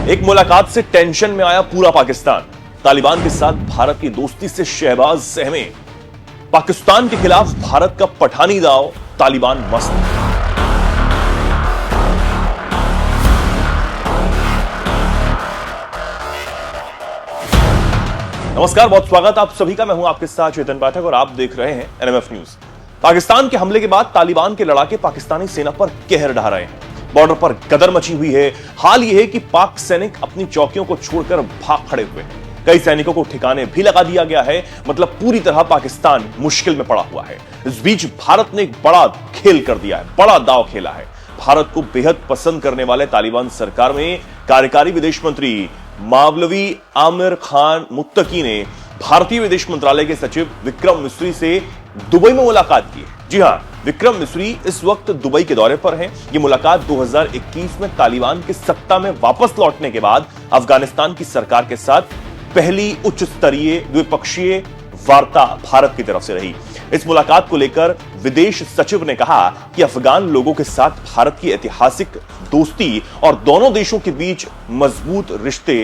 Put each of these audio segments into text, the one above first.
एक मुलाकात से टेंशन में आया पूरा पाकिस्तान। तालिबान के साथ भारत की दोस्ती से शहबाज सहमे। पाकिस्तान के खिलाफ भारत का पठानी दांव, तालिबान मस्त। नमस्कार, बहुत स्वागत आप सभी का। मैं हूं आपके साथ चेतन पाठक और आप देख रहे हैं एनएमएफ न्यूज। पाकिस्तान के हमले के बाद तालिबान के लड़ाके पाकिस्तानी सेना पर कहर ढा रहे हैं। बॉर्डर पर गदर मची हुई है। हाल यह है कि पाक सैनिक अपनी चौकियों को छोड़कर भाग खड़े हुए हैं। कई सैनिकों को ठिकाने भी लगा दिया गया है। मतलब पूरी तरह पाकिस्तान मुश्किल में पड़ा हुआ है। इस बीच भारत ने एक बड़ा खेल कर दिया है, बड़ा दांव खेला है। भारत को बेहद पसंद करने वाले तालिबान सरकार में कार्यकारी विदेश मंत्री मावलवी आमिर खान मुत्तकी ने भारतीय विदेश मंत्रालय के सचिव विक्रम मिस्री से दुबई में मुलाकात की। जी हां, विक्रम मिस्री इस वक्त दुबई के दौरे पर हैं। यह मुलाकात 2021 में तालिबान के सत्ता में वापस लौटने के बाद अफगानिस्तान की सरकार के साथ पहली उच्च स्तरीय द्विपक्षीय वार्ता भारत की तरफ से रही। इस मुलाकात को लेकर विदेश सचिव ने कहा कि अफगान लोगों के साथ भारत की ऐतिहासिक दोस्ती और दोनों देशों के बीच मजबूत रिश्ते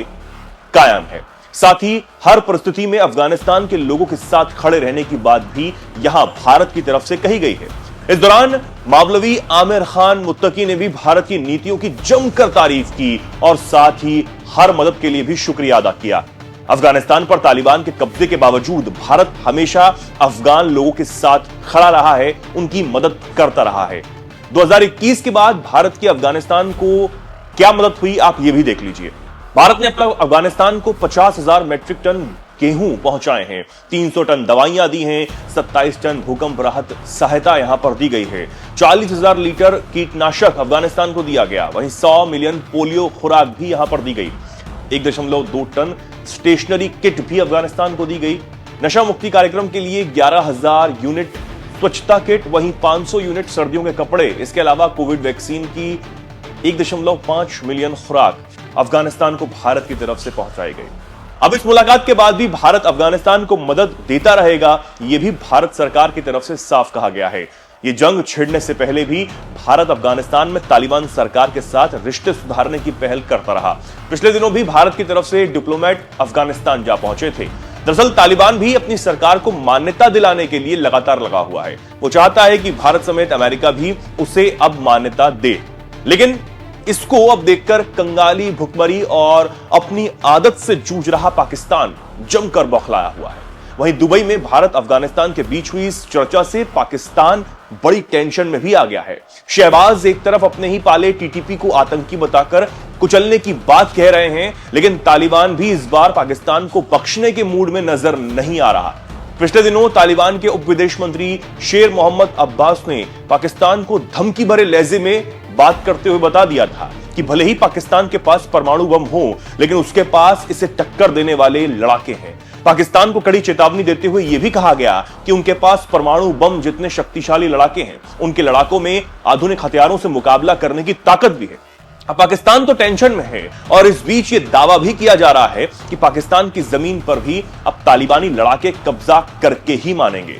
कायम है। साथ ही हर परिस्थिति में अफगानिस्तान के लोगों के साथ खड़े रहने की बात भी यहां भारत की तरफ से कही गई है। इस दौरान मावलवी आमिर खान मुत्तकी ने भी भारत की नीतियों की जमकर तारीफ की और साथ ही हर मदद के लिए भी शुक्रिया अदा किया। अफगानिस्तान पर तालिबान के कब्जे के बावजूद भारत हमेशा अफगान लोगों के साथ खड़ा रहा है, उनकी मदद करता रहा है। 2021 के बाद भारत की अफगानिस्तान को क्या मदद हुई, आप ये भी देख लीजिए। भारत ने अब तक अफगानिस्तान को 50,000 मैट्रिक टन गेहूं पहुंचाए हैं, 300 टन दवाइयां दी हैं, 27 टन भूकंप राहत सहायता यहां पर दी गई है, 40,000 लीटर कीटनाशक अफगानिस्तान को दिया गया। वहीं 100 मिलियन पोलियो खुराक भी यहां पर दी गई। 1.2 टन स्टेशनरी किट भी अफगानिस्तान को दी गई। नशा मुक्ति कार्यक्रम के लिए 11,000 यूनिट स्वच्छता किट, वहीं 500 यूनिट सर्दियों के कपड़े, इसके अलावा कोविड वैक्सीन की 1.5 मिलियन खुराक अफगानिस्तान को भारत की तरफ से पहुंचाई गई। अब इस मुलाकात के बाद भी भारत अफगानिस्तान को मदद देता रहेगा, यह भी भारत सरकार की तरफ से साफ कहा गया है। यह जंग छिड़ने से पहले भी भारत अफगानिस्तान में तालिबान सरकार के साथ रिश्ते सुधारने की पहल करता रहा। पिछले दिनों भी भारत की तरफ से डिप्लोमेट अफगानिस्तान जा पहुंचे थे। दरअसल तालिबान भी अपनी सरकार को मान्यता दिलाने के लिए लगातार लगा हुआ है। वो चाहता है कि भारत समेत अमेरिका भी उसे अब मान्यता दे, लेकिन इसको अब देखकर कंगाली, भुखमरी और अपनी आदत से जूझ रहा पाकिस्तान जमकर बौखलाया हुआ है। वहीं दुबई में भारत अफगानिस्तान के बीच हुई इस चर्चा से पाकिस्तान बड़ी टेंशन में भी आ गया है। शहबाज एक तरफ अपने ही पाले टीटीपी को आतंकी बताकर कुचलने की बात कह रहे हैं, लेकिन तालिबान भी इस बार पाकिस्तान को बख्शने के मूड में नजर नहीं आ रहा। पिछले दिनों तालिबान के उप विदेश मंत्री शेर मोहम्मद अब्बास ने पाकिस्तान को धमकी भरे लहजे में बात करते हुए बता दिया था कि भले ही पाकिस्तान के पास परमाणु बम हो, लेकिन उसके पास इसे टक्कर देने वाले लड़ाके हैं। पाकिस्तान को कड़ी चेतावनी देते हुए यह भी कहा गया कि उनके पास परमाणु बम जितने शक्तिशाली लड़ाके हैं, उनके लड़ाकों में आधुनिक हथियारों से मुकाबला करने की ताकत भी है। अब पाकिस्तान तो टेंशन में है और इस बीच यह दावा भी किया जा रहा है कि पाकिस्तान की जमीन पर भी अब तालिबानी लड़ाके कब्जा करके ही मानेंगे।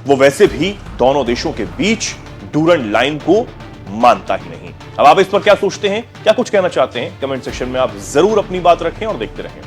वो वैसे भी दोनों देशों के बीच डूरंड लाइन को मानता ही नहीं। अब आप इस पर क्या सोचते हैं, क्या कुछ कहना चाहते हैं? कमेंट सेक्शन में आप जरूर अपनी बात रखें और देखते रहें।